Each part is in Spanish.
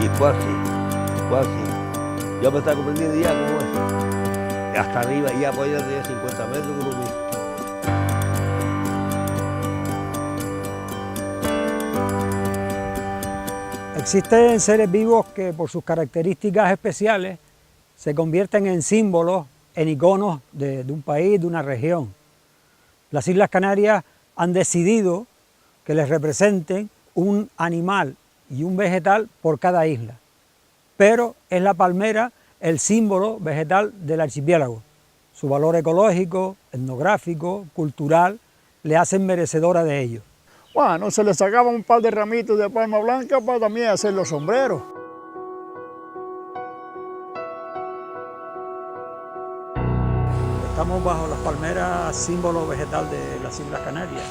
Y fue así. Yo me estaba comprendiendo ya cómo es. Hasta arriba, ya por allá tenía 50 metros que lo vi. Existen seres vivos que por sus características especiales se convierten en símbolos, en iconos de un país, de una región. Las Islas Canarias han decidido que les representen un animal y un vegetal por cada isla, pero es la palmera el símbolo vegetal del archipiélago. Su valor ecológico, etnográfico, cultural, le hacen merecedora de ello. Bueno, se le sacaban un par de ramitos de palma blanca para también hacer los sombreros. Estamos bajo las palmeras, símbolo vegetal de las Islas Canarias.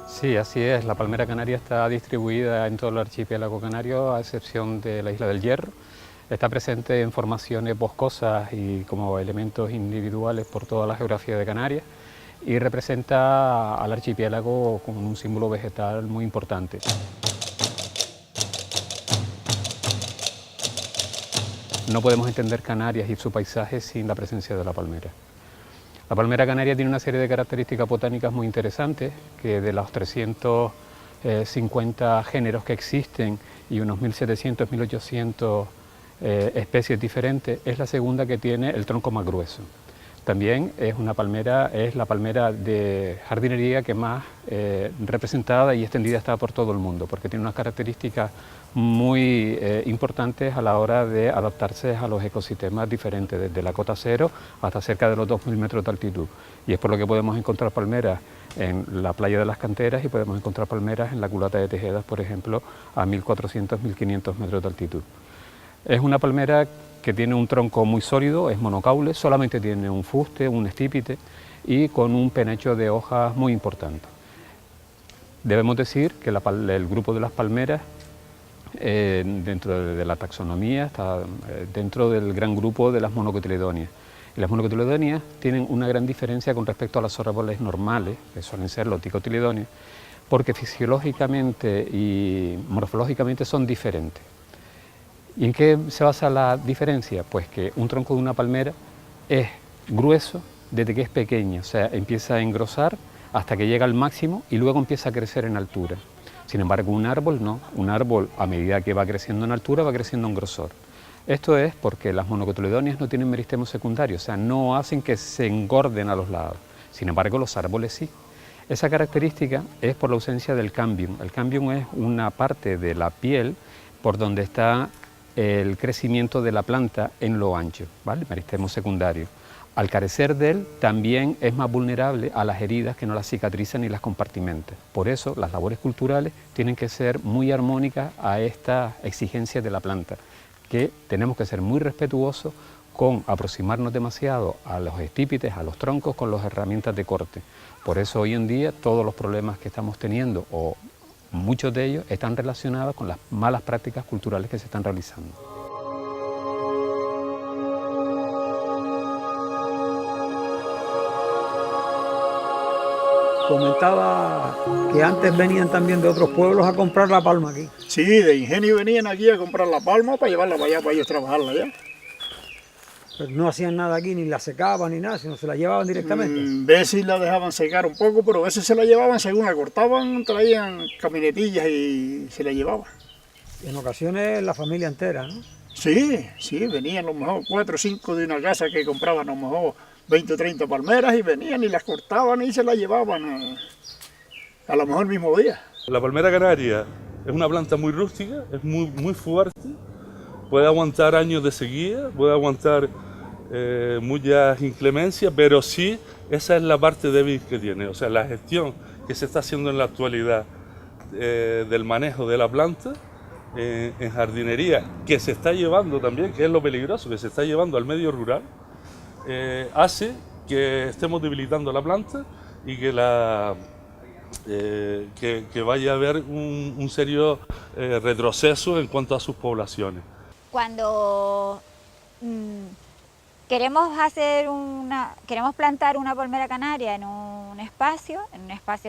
Sí, así es. La palmera canaria está distribuida en todo el archipiélago canario, a excepción de la isla del Hierro. Está presente en formaciones boscosas y como elementos individuales por toda la geografía de Canarias y representa al archipiélago como un símbolo vegetal muy importante. No podemos entender Canarias y su paisaje sin la presencia de la palmera. La palmera canaria tiene una serie de características botánicas muy interesantes, que de los 350 géneros que existen y unos 1.700, 1.800 especies diferentes, es la segunda que tiene el tronco más grueso. También es la palmera de jardinería que más representada y extendida está por todo el mundo, porque tiene unas características muy importantes a la hora de adaptarse a los ecosistemas diferentes, desde la cota cero hasta cerca de los 2.000 metros de altitud. Y es por lo que podemos encontrar palmeras en la playa de las Canteras y podemos encontrar palmeras en la culata de Tejedas, por ejemplo, a 1.400, 1.500 metros de altitud. Es una palmera que tiene un tronco muy sólido, es monocaule, solamente tiene un fuste, un estípite y con un penacho de hojas muy importante. Debemos decir que el grupo de las palmeras, dentro de la taxonomía, está dentro del gran grupo de las monocotiledóneas. Y las monocotiledóneas tienen una gran diferencia con respecto a los árboles normales, que suelen ser los dicotiledóneos, porque fisiológicamente y morfológicamente son diferentes. ¿Y en qué se basa la diferencia? Pues que un tronco de una palmera es grueso desde que es pequeña, o sea, empieza a engrosar hasta que llega al máximo y luego empieza a crecer en altura. Sin embargo, un árbol no, un árbol a medida que va creciendo en altura va creciendo en grosor. Esto es porque las monocotiledóneas no tienen meristemos secundarios, o sea, no hacen que se engorden a los lados. Sin embargo, los árboles sí. Esa característica es por la ausencia del cambium. El cambium es una parte de la piel por donde está el crecimiento de la planta en lo ancho, ¿vale? Meristemo secundario. Al carecer de él, también es más vulnerable a las heridas que no las cicatrizan ni las compartimentan. Por eso, las labores culturales tienen que ser muy armónicas a esta exigencia de la planta, que tenemos que ser muy respetuosos con aproximarnos demasiado a los estípites, a los troncos, con las herramientas de corte. Por eso, hoy en día, todos los problemas que estamos teniendo, o muchos de ellos, están relacionados con las malas prácticas culturales que se están realizando. Comentaba que antes venían también de otros pueblos a comprar la palma aquí. Sí, de Ingenio venían aquí a comprar la palma para llevarla para allá, para ellos trabajarla allá. Pero no hacían nada aquí, ni la secaban ni nada, sino se la llevaban directamente. Veces la dejaban secar un poco, pero a veces se la llevaban, según la cortaban, traían caminetillas y se la llevaban. En ocasiones la familia entera, ¿no? Sí, sí, venían a lo mejor 4 o 5 de una casa que compraban a lo mejor 20 o 30 palmeras y venían y las cortaban y se las llevaban a lo mejor el mismo día. La palmera canaria es una planta muy rústica, es muy fuerte, puede aguantar años de sequía, puede aguantar muchas inclemencias, pero sí esa es la parte débil que tiene, o sea, la gestión que se está haciendo en la actualidad del manejo de la planta en jardinería, que se está llevando también, que es lo peligroso, que se está llevando al medio rural, hace que estemos debilitando la planta y que que vaya a haber un serio retroceso en cuanto a sus poblaciones. Cuando queremos plantar una palmera canaria en un espacio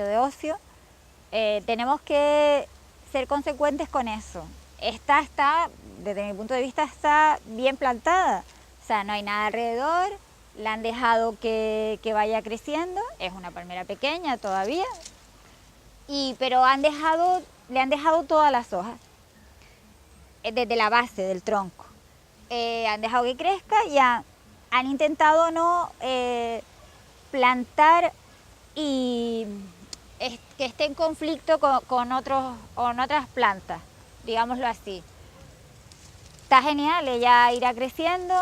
de ocio, tenemos que ser consecuentes con eso. esta está, desde mi punto de vista, está bien plantada. O sea, no hay nada alrededor, la han dejado que vaya creciendo, es una palmera pequeña todavía, pero le han dejado todas las hojas, desde la base del tronco. Han dejado que crezca y han intentado no plantar y que esté en conflicto con otras plantas, digámoslo así. Está genial, ella irá creciendo,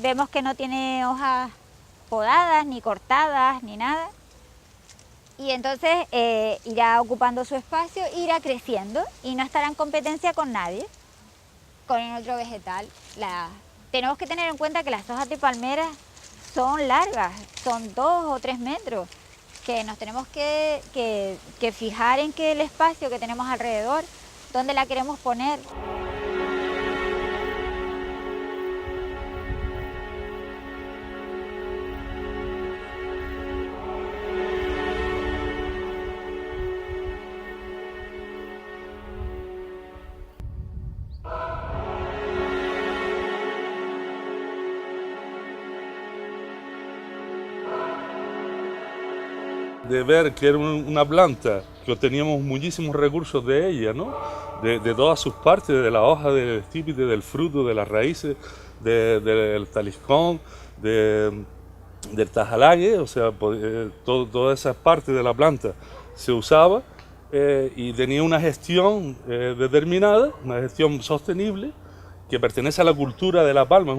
vemos que no tiene hojas podadas, ni cortadas, ni nada. Y entonces irá ocupando su espacio, irá creciendo y no estará en competencia con nadie, con el otro vegetal. Tenemos que tener en cuenta que las hojas de palmera son largas, son 2 o 3 metros, que nos tenemos que fijar en que el espacio que tenemos alrededor, dónde la queremos poner. De ver que era una planta que obteníamos muchísimos recursos de ella, ¿no? De todas sus partes, de la hoja, del estípite, del fruto, de las raíces, del taliscón, del tajalague, o sea, todas esas partes de la planta se usaba y tenía una gestión determinada, una gestión sostenible, que pertenece a la cultura de La Palma,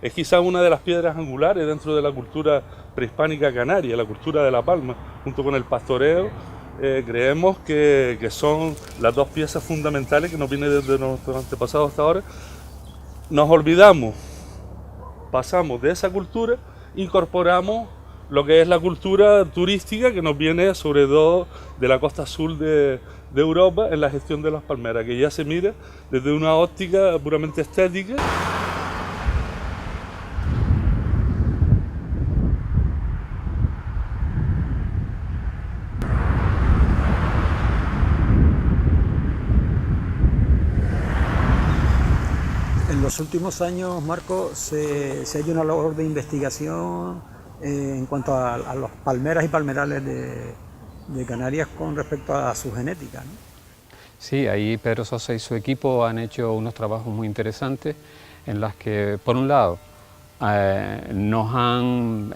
es quizás una de las piedras angulares dentro de la cultura prehispánica canaria, la cultura de La Palma, junto con el pastoreo. Creemos que son las dos piezas fundamentales que nos vienen desde nuestros antepasados hasta ahora. Nos olvidamos, pasamos de esa cultura, incorporamos lo que es la cultura turística que nos viene sobre todo de la costa sur de Europa en la gestión de las palmeras, que ya se mira desde una óptica puramente estética. En los últimos años, Marco, se ha hecho una labor de investigación en cuanto a las palmeras y palmerales de Canarias con respecto a su genética, ¿no? Sí, ahí Pedro Sosa y su equipo han hecho unos trabajos muy interesantes en las que, por un lado, nos han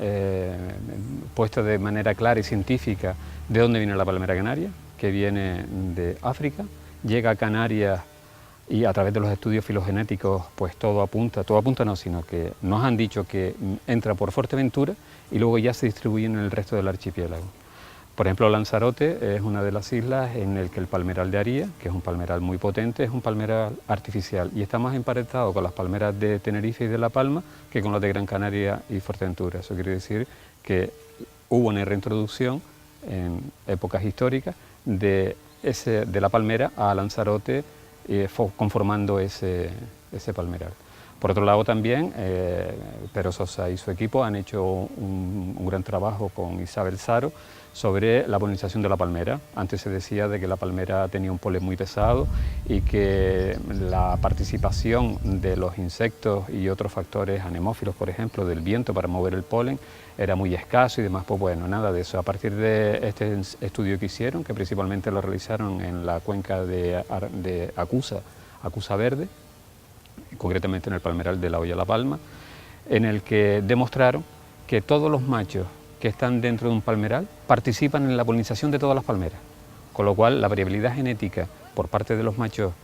puesto de manera clara y científica de dónde viene la palmera canaria, que viene de África, llega a Canarias y a través de los estudios filogenéticos pues todo apunta no, sino que nos han dicho que entra por Fuerteventura y luego ya se distribuye en el resto del archipiélago. Por ejemplo, Lanzarote es una de las islas en el que el palmeral de Aría, que es un palmeral muy potente, es un palmeral artificial y está más emparentado con las palmeras de Tenerife y de La Palma que con las de Gran Canaria y Fuerteventura. Eso quiere decir que hubo una reintroducción en épocas históricas de la palmera a Lanzarote, conformando ese palmeral. Por otro lado también, Pedro Sosa y su equipo han hecho un gran trabajo con Isabel Saro sobre la polinización de la palmera. Antes se decía de que la palmera tenía un polen muy pesado y que la participación de los insectos y otros factores anemófilos, por ejemplo, del viento para mover el polen, era muy escaso y demás. Pues bueno, nada de eso. A partir de este estudio que hicieron, que principalmente lo realizaron en la cuenca de Acusa Verde, concretamente en el palmeral de la Olla La Palma, en el que demostraron que todos los machos que están dentro de un palmeral participan en la polinización de todas las palmeras, con lo cual la variabilidad genética por parte de los machos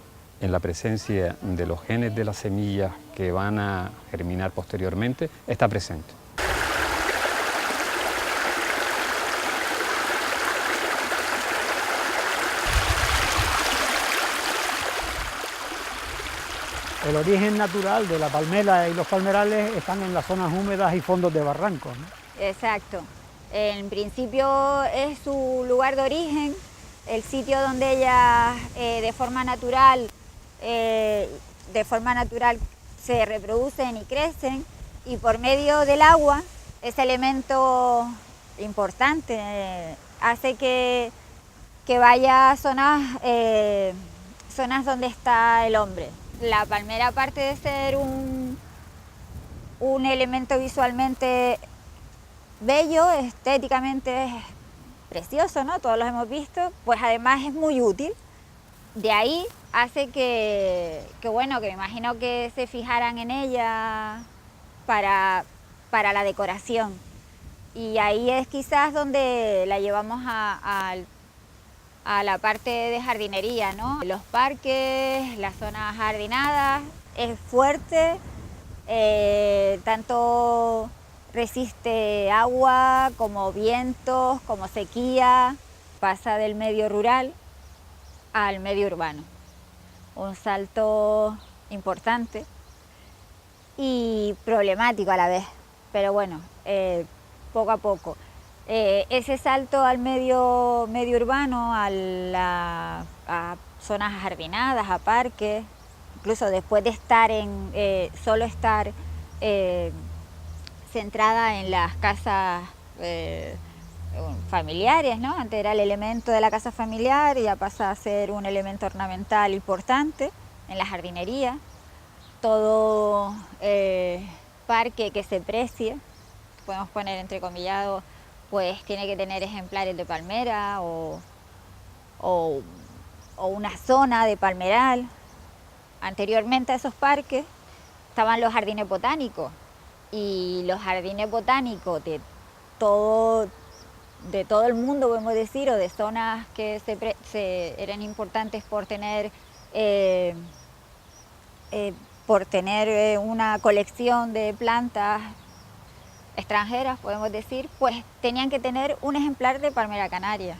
en la presencia de los genes de las semillas que van a germinar posteriormente está presente. El origen natural de la palmera y los palmerales están en las zonas húmedas y fondos de barrancos, ¿no? Exacto. En principio es su lugar de origen, el sitio donde ellas de forma natural se reproducen y crecen, y por medio del agua, ese elemento importante hace que vaya a zonas zonas donde está el hombre. La palmera, aparte de ser un elemento visualmente bello, estéticamente es precioso, ¿no? Todos los hemos visto, pues además es muy útil. De ahí hace que bueno, que me imagino que se fijaran en ella para la decoración. Y ahí es quizás donde la llevamos a la parte de jardinería, ¿no? Los parques, las zonas jardinadas, es fuerte, tanto resiste agua como vientos, como sequía, pasa del medio rural al medio urbano. Un salto importante y problemático a la vez, pero bueno, poco a poco. Ese salto al medio urbano, a zonas jardinadas, a parques, incluso después de estar solo estar centrada en las casas familiares, ¿no? Antes era el elemento de la casa familiar y ya pasa a ser un elemento ornamental importante en la jardinería. Todo parque que se precie, podemos poner entrecomillado, pues tiene que tener ejemplares de palmera o una zona de palmeral. Anteriormente a esos parques estaban los jardines botánicos, y los jardines botánicos de todo el mundo, podemos decir, o de zonas que eran importantes por tener una colección de plantas extranjeras, podemos decir, pues tenían que tener un ejemplar de palmera canaria.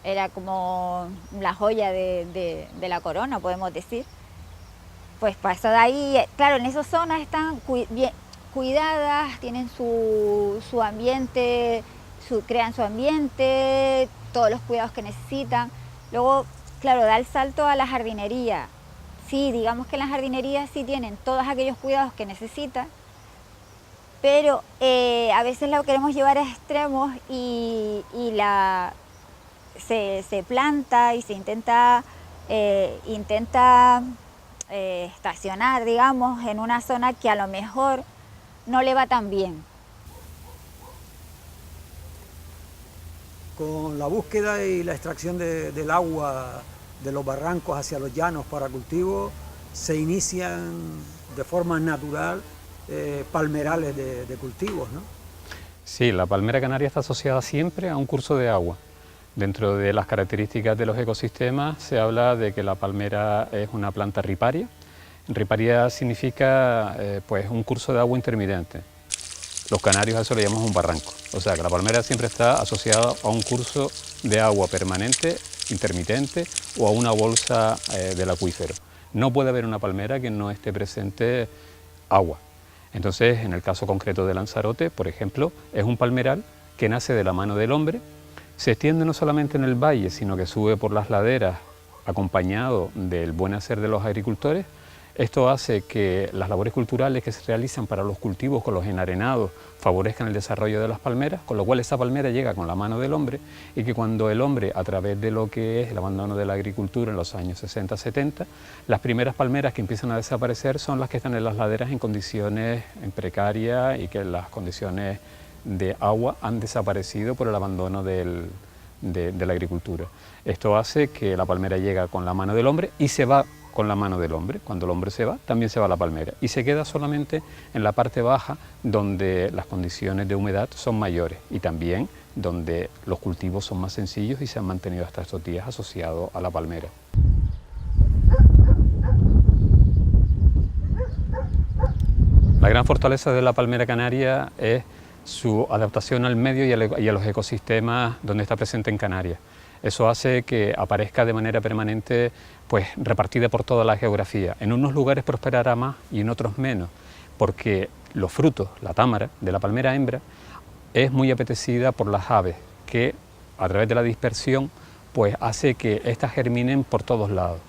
Era como la joya de la corona, podemos decir. Pues pasó de ahí, claro, en esas zonas están bien cuidadas, tienen su ambiente, crean su ambiente, todos los cuidados que necesitan. Luego, claro, da el salto a la jardinería. Sí, digamos que en la jardinería sí tienen todos aquellos cuidados que necesitan, pero a veces lo queremos llevar a extremos y se planta y se intenta estacionar, digamos, en una zona que a lo mejor no le va tan bien. Con la búsqueda y la extracción del agua de los barrancos hacia los llanos para cultivo, se inician de forma natural palmerales de cultivos, ¿no? Sí, la palmera canaria está asociada siempre a un curso de agua. Dentro de las características de los ecosistemas se habla de que la palmera es una planta riparia. Riparia significa pues un curso de agua intermitente. Los canarios a eso le llamamos un barranco. O sea que la palmera siempre está asociada a un curso de agua permanente, intermitente, o a una bolsa del acuífero. No puede haber una palmera que no esté presente agua. Entonces, en el caso concreto de Lanzarote, por ejemplo, es un palmeral que nace de la mano del hombre, se extiende no solamente en el valle, sino que sube por las laderas acompañado del buen hacer de los agricultores. Esto hace que las labores culturales que se realizan para los cultivos con los enarenados favorezcan el desarrollo de las palmeras, con lo cual esa palmera llega con la mano del hombre, y que cuando el hombre, a través de lo que es el abandono de la agricultura en los años 60-70, las primeras palmeras que empiezan a desaparecer son las que están en las laderas en condiciones precarias y que las condiciones de agua han desaparecido por el abandono de la agricultura. Esto hace que la palmera llega con la mano del hombre y se va con la mano del hombre. Cuando el hombre se va, también se va la palmera y se queda solamente en la parte baja donde las condiciones de humedad son mayores y también donde los cultivos son más sencillos y se han mantenido hasta estos días asociados a la palmera. La gran fortaleza de la palmera canaria es su adaptación al medio y a los ecosistemas donde está presente en Canarias. Eso hace que aparezca de manera permanente, pues repartida por toda la geografía. En unos lugares prosperará más y en otros menos, porque los frutos, la támara de la palmera hembra, es muy apetecida por las aves, que a través de la dispersión pues hace que éstas germinen por todos lados.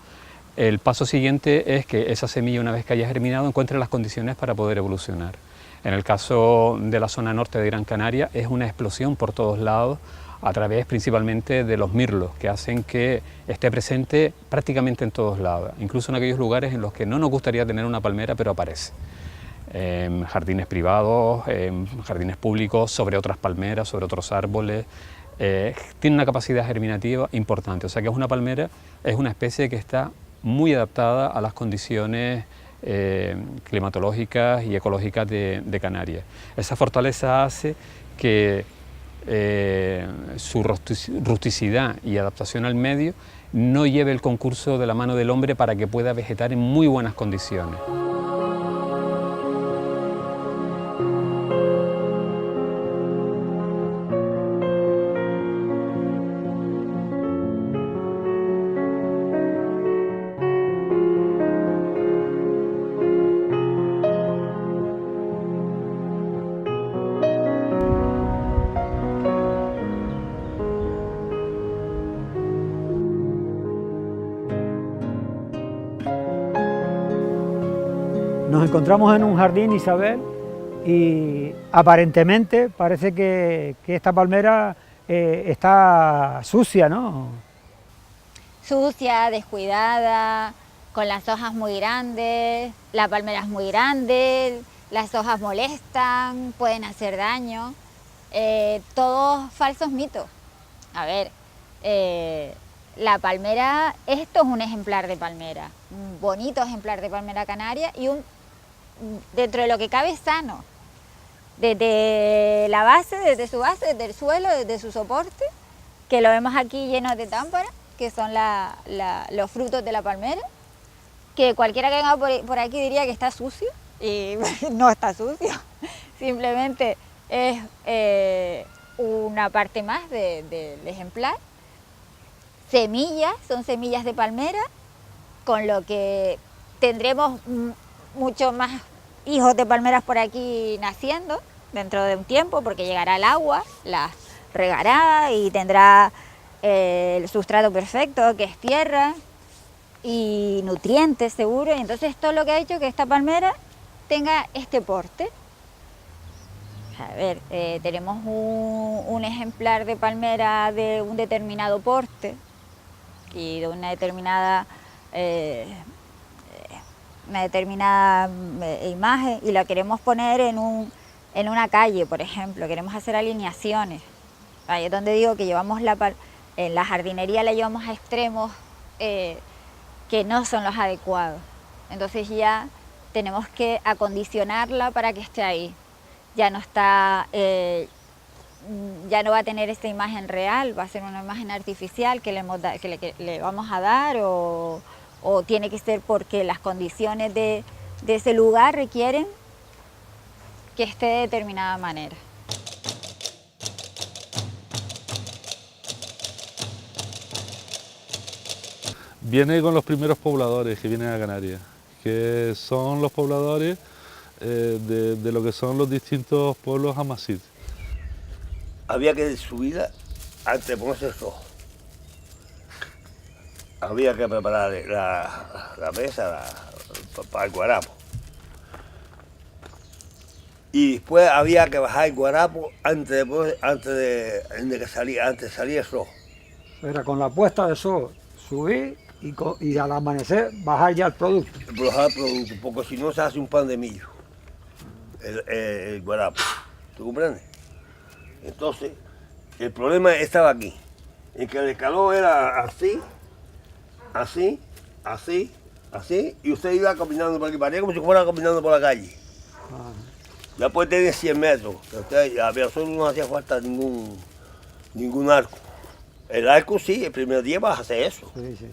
El paso siguiente es que esa semilla, una vez que haya germinado, encuentre las condiciones para poder evolucionar. En el caso de la zona norte de Gran Canaria es una explosión por todos lados. a través principalmente de los mirlos, que hacen que esté presente prácticamente en todos lados, incluso en aquellos lugares en los que no nos gustaría tener una palmera, pero aparece. En jardines privados, en jardines públicos, sobre otras palmeras, sobre otros árboles. Tiene una capacidad germinativa importante, o sea que es una palmera, es una especie que está muy adaptada a las condiciones climatológicas y ecológicas de Canarias. Esa fortaleza hace que su rusticidad y adaptación al medio no lleve el concurso de la mano del hombre para que pueda vegetar en muy buenas condiciones. Nos encontramos en un jardín, Isabel, y aparentemente parece que esta palmera está sucia, ¿no? Sucia, descuidada, con las hojas muy grandes, la palmera es muy grande, las hojas molestan, pueden hacer daño, todos falsos mitos. A ver, la palmera, esto es un ejemplar de palmera, un bonito ejemplar de palmera canaria y dentro de lo que cabe sano, desde la base, desde su base, desde el suelo, desde su soporte, que lo vemos aquí lleno de támpara, que son los frutos de la palmera, que cualquiera que venga por aquí diría que está sucio, y no está sucio, simplemente es una parte más del ejemplar. Semillas, son semillas de palmera, con lo que tendremos mucho más hijos de palmeras por aquí naciendo dentro de un tiempo, porque llegará el agua, las regará y tendrá el sustrato perfecto, que es tierra y nutrientes seguro, y entonces esto es lo que ha hecho que esta palmera tenga este porte. A ver, tenemos un ejemplar de palmera de un determinado porte y de una determinada imagen, y la queremos poner en una calle, por ejemplo, queremos hacer alineaciones. Ahí es donde digo que llevamos en la jardinería la llevamos a extremos que no son los adecuados. Entonces ya tenemos que acondicionarla para que esté ahí. Ya no está, ya no va a tener esta imagen real, va a ser una imagen artificial que le vamos a dar, o tiene que ser porque las condiciones de ese lugar requieren que esté de determinada manera. Viene con los primeros pobladores que vienen a Canarias, que son los pobladores de lo que son los distintos pueblos amazigh. Había que subirla antes de ponerse el rojo. Había que preparar la mesa para el guarapo. Y después había que bajar el guarapo antes de salir el rojo. Era con la puesta de sol, subir y al amanecer bajar ya el producto. Bajar el producto, porque si no se hace un pan de millo, el guarapo. ¿Tú comprendes? Entonces, el problema estaba aquí, en que el calor era así, así, así, así, y usted iba caminando por aquí, parecía como si fuera caminando por la calle. Ya puede tener 100 metros, a solo no hacía falta ningún arco. El arco sí, el primer día vas a hacer eso. Sí, sí.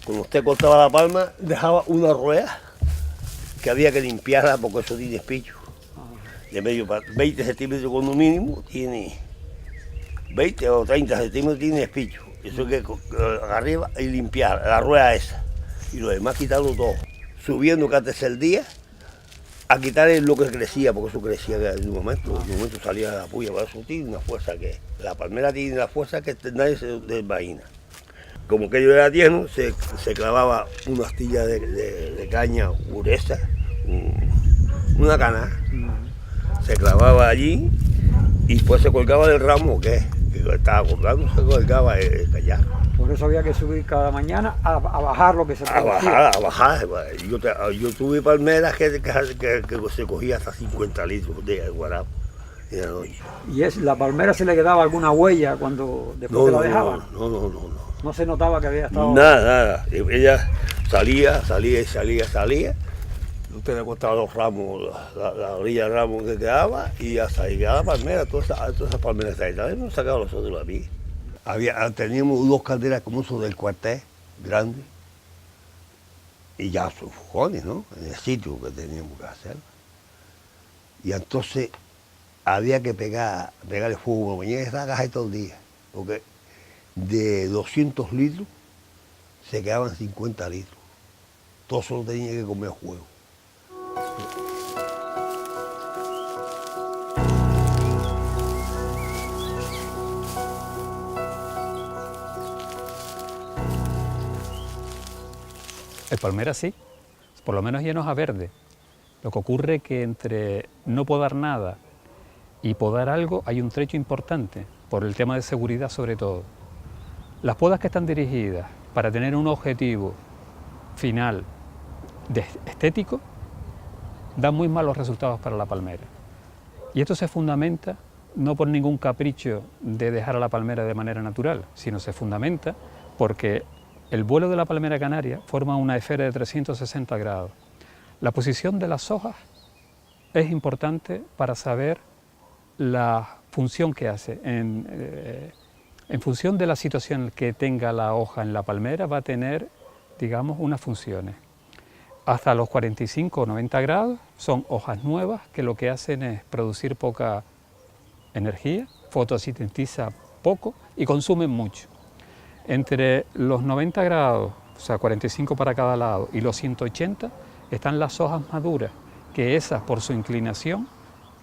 Cuando usted cortaba la palma, dejaba una rueda que había que limpiarla porque eso tiene espicho. De medio, 20 centímetros con un mínimo, tiene 20 o 30 centímetros tiene espicho. Eso hay que arriba y limpiar la rueda esa. Y lo demás quitarlo todo. Subiendo cada tercer día a quitar lo que crecía, porque eso crecía en un momento salía la puya. Pero eso tiene una fuerza que, la palmera tiene una fuerza que nadie se imagina. Como que yo era tierno, se clavaba una astilla de caña gruesa, una cana, se clavaba allí y después se colgaba del ramo, que que estaba cortando se colgaba el callar. Por eso había que subir cada mañana a bajar lo que se producía. A bajar. Yo tuve palmeras que se cogía hasta 50 litros de guarapo en la noche. ¿Y la palmera se le quedaba alguna huella después que la dejaban? No. No se notaba que había estado... Nada. Ella salía. Usted le cortaba los ramos, la orilla del ramo que quedaba y hasta llegaba la palmera, todas esas palmeras ahí. También nos sacaba nosotros a mí. Teníamos 2 calderas como eso del cuartel, grandes, y ya son fogones, ¿no? En el sitio que teníamos que hacer. Y entonces había que pegarle fuego por la mañana y estar caja todo el día, porque de 200 litros se quedaban 50 litros. Todo solo tenía que comer fuego. El palmera sí, por lo menos ya no es a verde. Lo que ocurre es que entre no podar nada y podar algo hay un trecho importante, por el tema de seguridad sobre todo. Las podas que están dirigidas para tener un objetivo final estético dan muy malos resultados para la palmera. Y esto se fundamenta no por ningún capricho de dejar a la palmera de manera natural, sino se fundamenta porque el vuelo de la palmera canaria forma una esfera de 360 grados. La posición de las hojas es importante para saber la función que hace. En función de la situación que tenga la hoja en la palmera va a tener, digamos, unas funciones. Hasta los 45 o 90 grados son hojas nuevas que lo que hacen es producir poca energía, fotosintetiza poco y consumen mucho. Entre los 90 grados, o sea 45 para cada lado, y los 180 están las hojas maduras, que esas por su inclinación,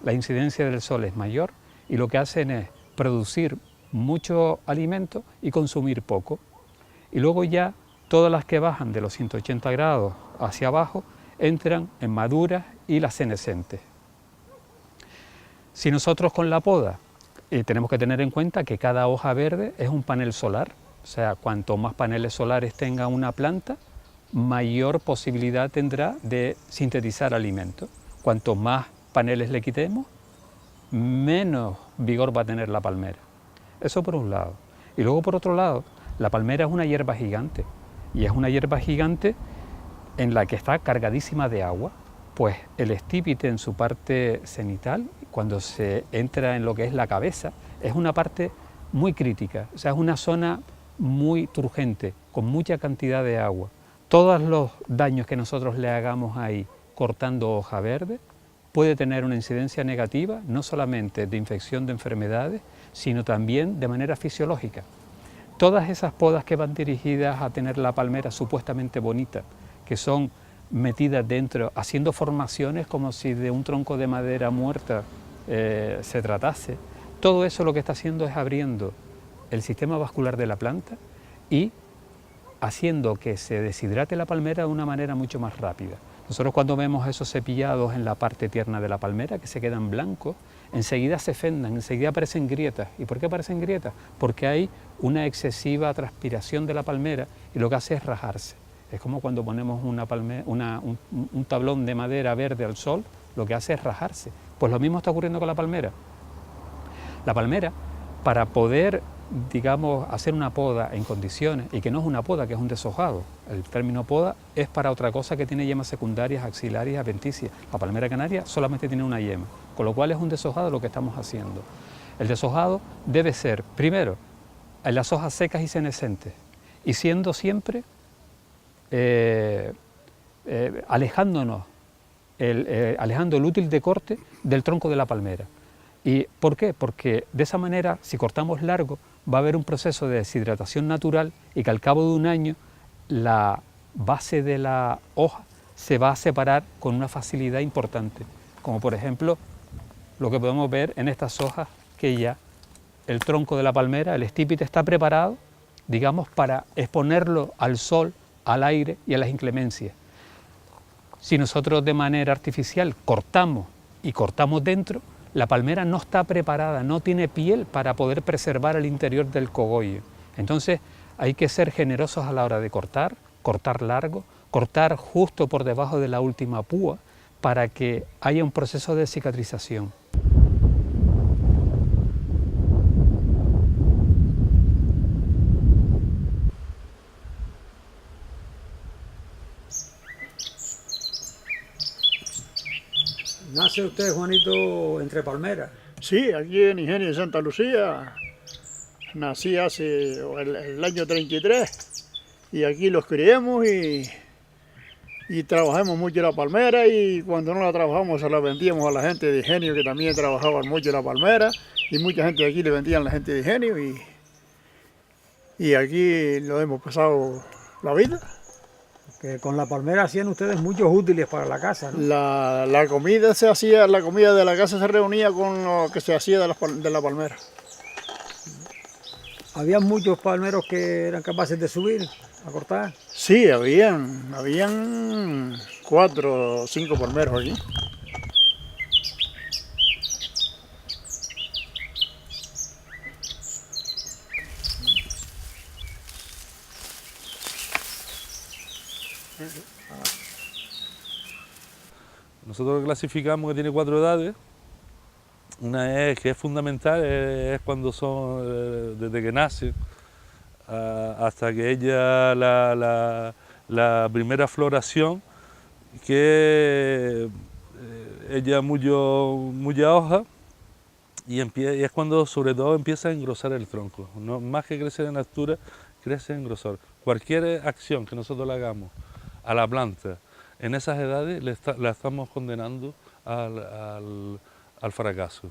la incidencia del sol es mayor y lo que hacen es producir mucho alimento y consumir poco. Y luego ya todas las que bajan de los 180 grados hacia abajo entran en maduras y las senescentes. Si nosotros con la poda tenemos que tener en cuenta que cada hoja verde es un panel solar, o sea, cuanto más paneles solares tenga una planta, mayor posibilidad tendrá de sintetizar alimento. Cuanto más paneles le quitemos, menos vigor va a tener la palmera. Eso por un lado. Y luego por otro lado, la palmera es una hierba gigante, y es una hierba gigante en la que está cargadísima de agua, pues el estípite en su parte cenital, cuando se entra en lo que es la cabeza, es una parte muy crítica, o sea, es una zona muy turgente, con mucha cantidad de agua. Todos los daños que nosotros le hagamos ahí cortando hoja verde puede tener una incidencia negativa, no solamente de infección de enfermedades, sino también de manera fisiológica. Todas esas podas que van dirigidas a tener la palmera supuestamente bonita, que son metidas dentro, haciendo formaciones como si de un tronco de madera muerta se tratase, todo eso lo que está haciendo es abriendo el sistema vascular de la planta y haciendo que se deshidrate la palmera de una manera mucho más rápida. Nosotros cuando vemos esos cepillados en la parte tierna de la palmera que se quedan blancos, enseguida se fendan, enseguida aparecen grietas. ¿Y por qué aparecen grietas? Porque hay una excesiva transpiración de la palmera y lo que hace es rajarse. Es como cuando ponemos un tablón de madera verde al sol, lo que hace es rajarse. Pues lo mismo está ocurriendo con la palmera. La palmera, para poder, digamos, hacer una poda en condiciones, y que no es una poda, que es un deshojado. El término poda es para otra cosa que tiene yemas secundarias, axilares, adventicias. La palmera canaria solamente tiene una yema, con lo cual es un deshojado lo que estamos haciendo. El deshojado debe ser, primero, en las hojas secas y senescentes, y siendo siempre alejando el útil de corte del tronco de la palmera. ¿Y por qué? Porque de esa manera, si cortamos largo, va a haber un proceso de deshidratación natural y que al cabo de un año la base de la hoja se va a separar con una facilidad importante, como por ejemplo lo que podemos ver en estas hojas, que ya el tronco de la palmera, el estípite, está preparado, digamos, para exponerlo al sol, al aire y a las inclemencias. Si nosotros de manera artificial cortamos y cortamos dentro, La palmera no está preparada, no tiene piel para poder preservar el interior del cogollo. Entonces hay que ser generosos a la hora de cortar, cortar largo, cortar justo por debajo de la última púa para que haya un proceso de cicatrización. ¿Nace usted, Juanito, entre palmeras? Sí, aquí en Ingenio de Santa Lucía. Nací hace el año 33 y aquí los criamos y trabajamos mucho la palmera, y cuando no la trabajamos se la vendíamos a la gente de Ingenio, que también trabajaban mucho la palmera, y mucha gente de aquí le vendían a la gente de Ingenio, y aquí lo hemos pasado la vida. Que con la palmera hacían ustedes muchos útiles para la casa, ¿no? La comida se hacía, la comida de la casa se reunía con lo que se hacía de la palmera. Había muchos palmeros que eran capaces de subir a cortar. Sí, habían 4 o 5 palmeros aquí. Nosotros lo clasificamos que tiene 4 edades. Una es que es fundamental, es cuando son, desde que nace hasta que ella la primera floración, que ella mucha hoja, y es cuando sobre todo empieza a engrosar el tronco. No, más que crecer en altura, crece en grosor. Cualquier acción que nosotros le hagamos a la planta en esas edades la estamos condenando al fracaso.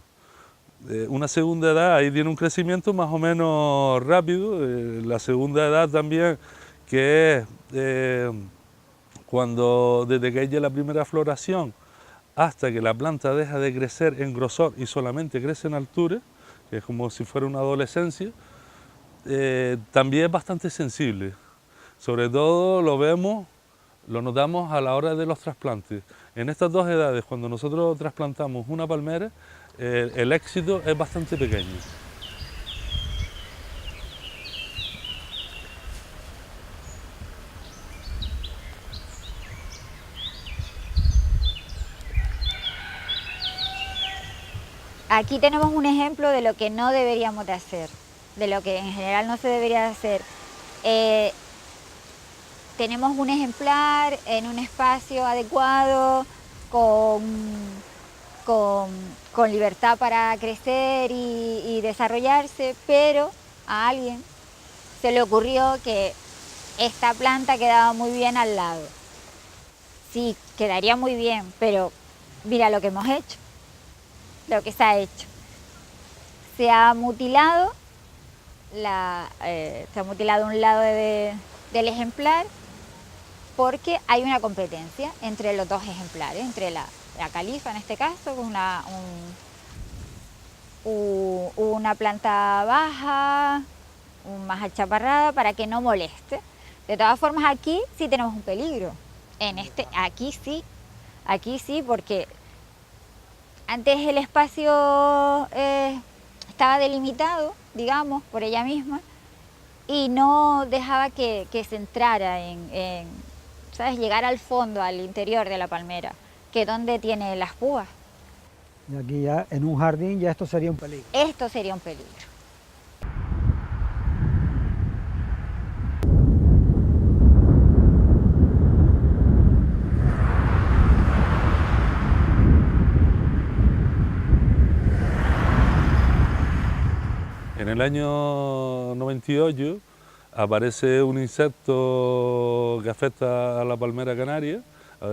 Una segunda edad, ahí tiene un crecimiento más o menos rápido. La segunda edad también, que es cuando desde que ella la primera floración hasta que la planta deja de crecer en grosor y solamente crece en altura, que es como si fuera una adolescencia, también es bastante sensible. Sobre todo lo notamos a la hora de los trasplantes. En estas 2 edades, cuando nosotros trasplantamos una palmera, el éxito es bastante pequeño. Aquí tenemos un ejemplo de lo que no deberíamos de hacer, de lo que en general no se debería de hacer. Tenemos un ejemplar en un espacio adecuado, con libertad para crecer y desarrollarse, pero a alguien se le ocurrió que esta planta quedaba muy bien al lado. Sí, quedaría muy bien, pero mira lo que hemos hecho, lo que se ha hecho. Se ha mutilado, un lado del ejemplar, porque hay una competencia entre los 2 ejemplares, entre la califa en este caso, con una planta baja, más achaparrada, para que no moleste. De todas formas, aquí sí tenemos un peligro. Aquí sí, porque antes el espacio estaba delimitado, digamos, por ella misma, y no dejaba que se entrara ¿sabes? Llegar al fondo, al interior de la palmera, que es donde tiene las púas. Y aquí ya, en un jardín, ya esto sería un peligro. Esto sería un peligro. En el año 98 aparece un insecto que afecta a la palmera canaria,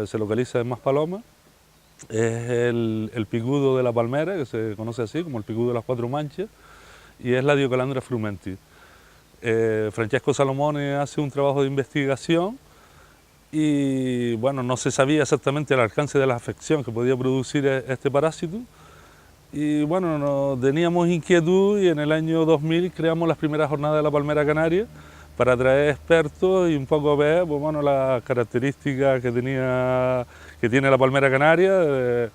se localiza en Maspalomas. Es el picudo de la palmera, que se conoce así como el picudo de las 4 manchas, y es la Diocalandra frumentis. Francesco Salomone hace un trabajo de investigación y bueno, no se sabía exactamente el alcance de la afección que podía producir este parásito. Y bueno, teníamos inquietud y en el año 2000 creamos las primeras jornadas de la palmera canaria para traer expertos y un poco ver pues, bueno, las características que tiene la palmera canaria,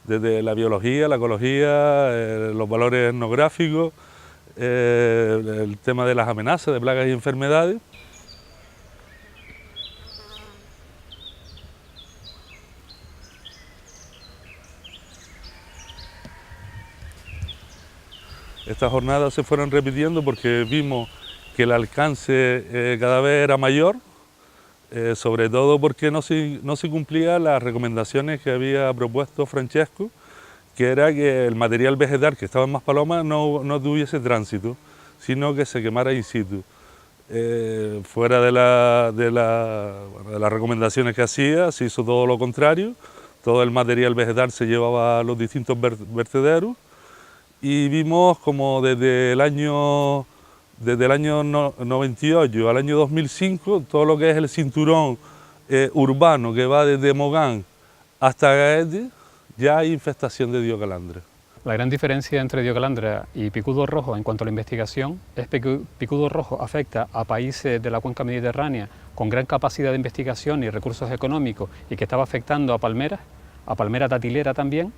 desde la biología, la ecología, los valores etnográficos, el tema de las amenazas de plagas y enfermedades. Estas jornadas se fueron repitiendo porque vimos que el alcance cada vez era mayor, sobre todo porque no se cumplían las recomendaciones que había propuesto Francesco, que era que el material vegetal que estaba en Maspalomas no tuviese tránsito, sino que se quemara in situ. Fuera de las recomendaciones que hacía, se hizo todo lo contrario, todo el material vegetal se llevaba a los distintos vertederos, y vimos como desde el año 98 al año 2005, todo lo que es el cinturón urbano que va desde Mogán hasta Gaete, ya hay infestación de Diocalandra. La gran diferencia entre Diocalandra y picudo rojo en cuanto a la investigación es que picudo rojo afecta a países de la cuenca mediterránea con gran capacidad de investigación y recursos económicos, y que estaba afectando a palmera datilera también,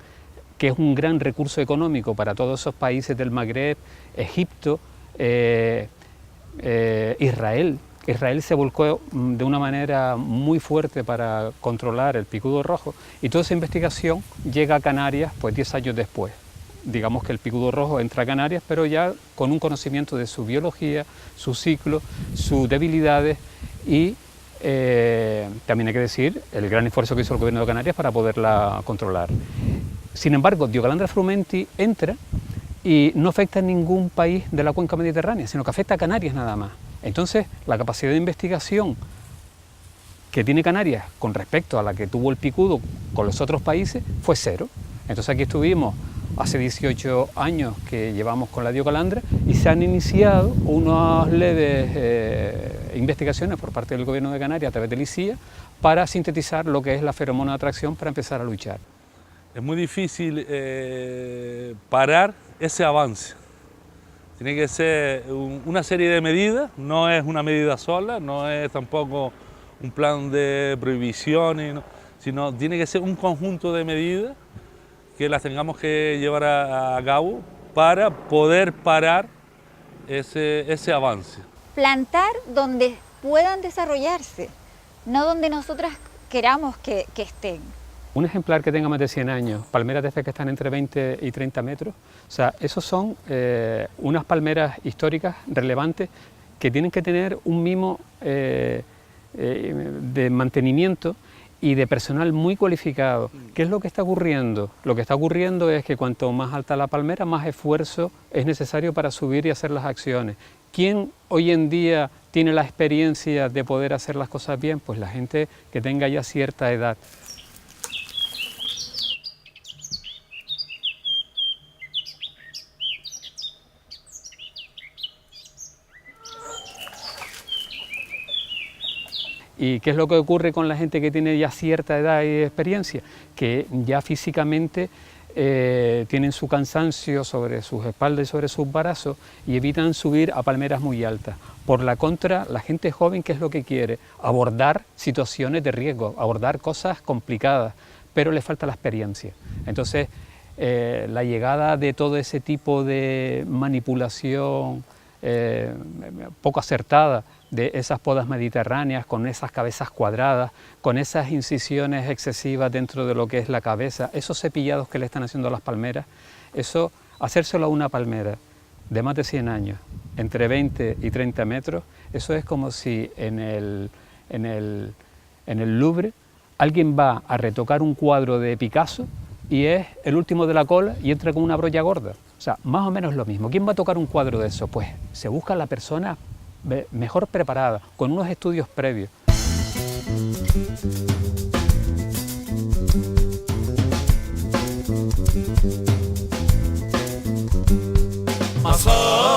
que es un gran recurso económico para todos esos países del Magreb, Egipto, Israel. Israel se volcó de una manera muy fuerte para controlar el picudo rojo, y toda esa investigación llega a Canarias pues 10 años después. Digamos que el picudo rojo entra a Canarias, pero ya con un conocimiento de su biología, su ciclo, sus debilidades y también hay que decir el gran esfuerzo que hizo el gobierno de Canarias para poderla controlar. Sin embargo, Diocalandra frumenti entra y no afecta a ningún país de la cuenca mediterránea, sino que afecta a Canarias nada más. Entonces, la capacidad de investigación que tiene Canarias con respecto a la que tuvo el picudo con los otros países fue cero. Entonces aquí estuvimos hace 18 años que llevamos con la Diocalandra y se han iniciado unas leves investigaciones por parte del gobierno de Canarias a través del ICIA para sintetizar lo que es la feromona de atracción para empezar a luchar. Es muy difícil parar ese avance. Tiene que ser una serie de medidas, no es una medida sola, no es tampoco un plan de prohibiciones, sino tiene que ser un conjunto de medidas que las tengamos que llevar a cabo para poder parar ese avance. Plantar donde puedan desarrollarse, no donde nosotras queramos que estén. Un ejemplar que tenga más de 100 años, palmeras de estas que están entre 20 y 30 metros, o sea, esos son unas palmeras históricas relevantes que tienen que tener un mimo de mantenimiento y de personal muy cualificado. ¿Qué es lo que está ocurriendo? Lo que está ocurriendo es que cuanto más alta la palmera, más esfuerzo es necesario para subir y hacer las acciones. ¿Quién hoy en día tiene la experiencia de poder hacer las cosas bien? Pues la gente que tenga ya cierta edad. ¿Y qué es lo que ocurre con la gente que tiene ya cierta edad y experiencia? Que ya físicamente tienen su cansancio sobre sus espaldas y sobre sus brazos y evitan subir a palmeras muy altas. Por la contra, la gente joven, ¿qué es lo que quiere? Abordar situaciones de riesgo, abordar cosas complicadas, pero le falta la experiencia. Entonces, la llegada de todo ese tipo de manipulación poco acertada de esas podas mediterráneas, con esas cabezas cuadradas, con esas incisiones excesivas dentro de lo que es la cabeza, esos cepillados que le están haciendo a las palmeras, eso, hacérselo a una palmera de más de 100 años, entre 20 y 30 metros, eso es como si en el Louvre alguien va a retocar un cuadro de Picasso y es el último de la cola y entra con una brolla gorda. O sea, más o menos lo mismo. ¿Quién va a tocar un cuadro de eso? Pues se busca la persona mejor preparada, con unos estudios previos. Masai.